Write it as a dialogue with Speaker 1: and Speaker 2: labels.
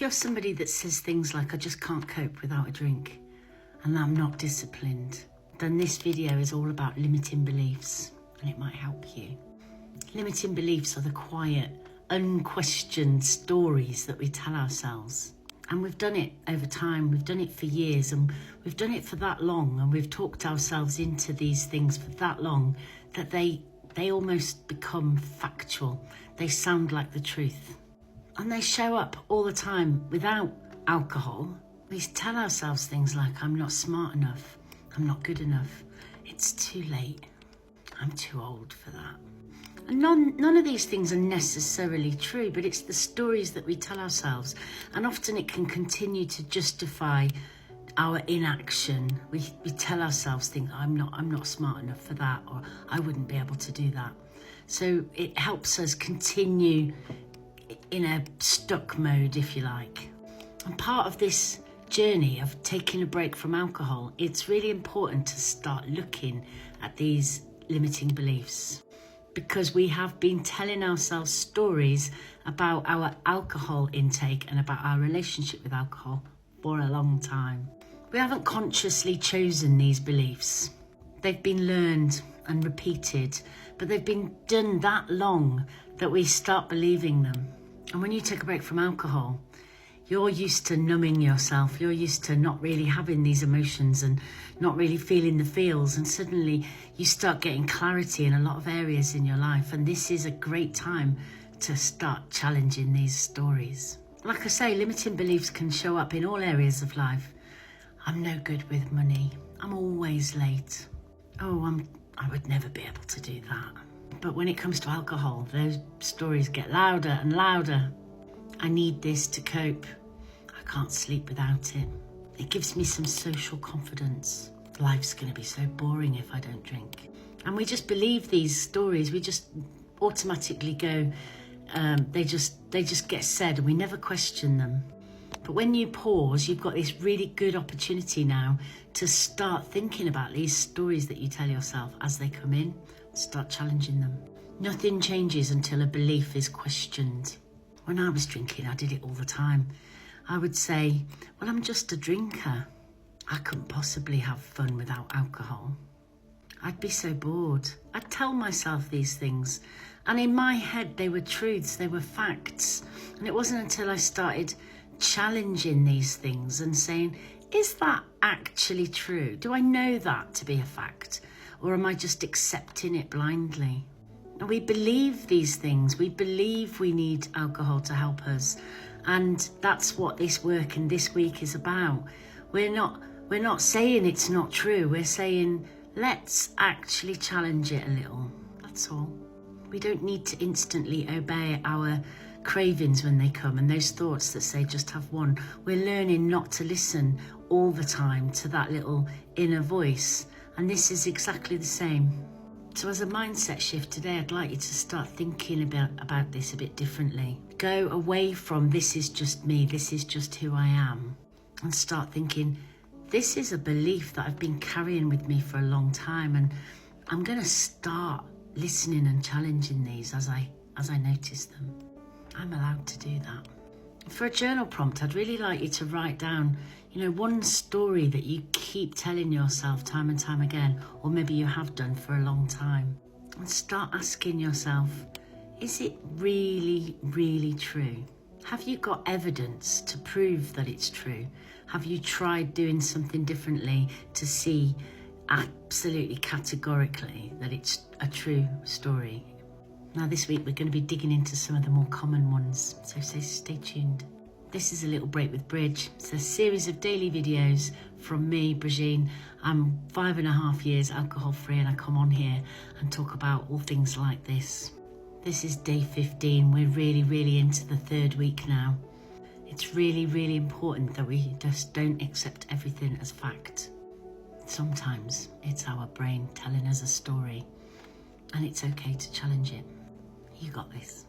Speaker 1: you're somebody that says things like, I just can't cope without a drink and I'm not disciplined, then this video is all about limiting beliefs and it might help you. Limiting beliefs are the quiet, unquestioned stories that we tell ourselves. And we've done it over time, we've done it for years, and we've done it for that long, and we've talked ourselves into these things for that long that they almost become factual. They sound like the truth. And they show up all the time without alcohol. We tell ourselves things like, I'm not smart enough, I'm not good enough, it's too late, I'm too old for that. And none of these things are necessarily true, but it's the stories that we tell ourselves. And often it can continue to justify our inaction. We tell ourselves things, I'm not smart enough for that, or I wouldn't be able to do that. So it helps us continue in a stuck mode, if you like. And part of this journey of taking a break from alcohol, it's really important to start looking at these limiting beliefs, because we have been telling ourselves stories about our alcohol intake and about our relationship with alcohol for a long time. We haven't consciously chosen these beliefs. They've been learned and repeated, but they've been done that long that we start believing them. And when you take a break from alcohol, you're used to numbing yourself. You're used to not really having these emotions and not really feeling the feels. And suddenly you start getting clarity in a lot of areas in your life. And this is a great time to start challenging these stories. Like I say, limiting beliefs can show up in all areas of life. I'm no good with money. I'm always late. Oh, I would never be able to do that. But when it comes to alcohol, those stories get louder and louder. I need this to cope. I can't sleep without it. It gives me some social confidence. Life's going to be so boring if I don't drink. And we just believe these stories. We just automatically go, they just get said, and we never question them. But when you pause, you've got this really good opportunity now to start thinking about these stories that you tell yourself as they come in. Start challenging them. Nothing changes until a belief is questioned. When I was drinking, I did it all the time. I would say, well, I'm just a drinker. I couldn't possibly have fun without alcohol. I'd be so bored. I'd tell myself these things. And in my head, they were truths, they were facts. And it wasn't until I started challenging these things and saying, is that actually true? Do I know that to be a fact? Or am I just accepting it blindly? We believe these things. We believe we need alcohol to help us. And that's what this work and this week is about. We're not saying it's not true. We're saying, let's actually challenge it a little. That's all. We don't need to instantly obey our cravings when they come and those thoughts that say just have one. We're learning not to listen all the time to that little inner voice. And this is exactly the same. So as a mindset shift today, I'd like you to start thinking about this a bit differently. Go away from this is just me, this is just who I am, and start thinking, this is a belief that I've been carrying with me for a long time, and I'm going to start listening and challenging these as I notice them. I'm allowed to do that. For a journal prompt, I'd really like you to write down, one story that you keep telling yourself time and time again, or maybe you have done for a long time. And start asking yourself, is it really, really true? Have you got evidence to prove that it's true? Have you tried doing something differently to see absolutely categorically that it's a true story? Now this week we're going to be digging into some of the more common ones, so stay tuned. This is A Little Break with Bridge. It's a series of daily videos from me, Brigitte. I'm 5.5 years alcohol free, and I come on here and talk about all things like this. This is day 15. We're really, really into the 3rd week now. It's really, really important that we just don't accept everything as fact. Sometimes it's our brain telling us a story, and it's okay to challenge it. You got this.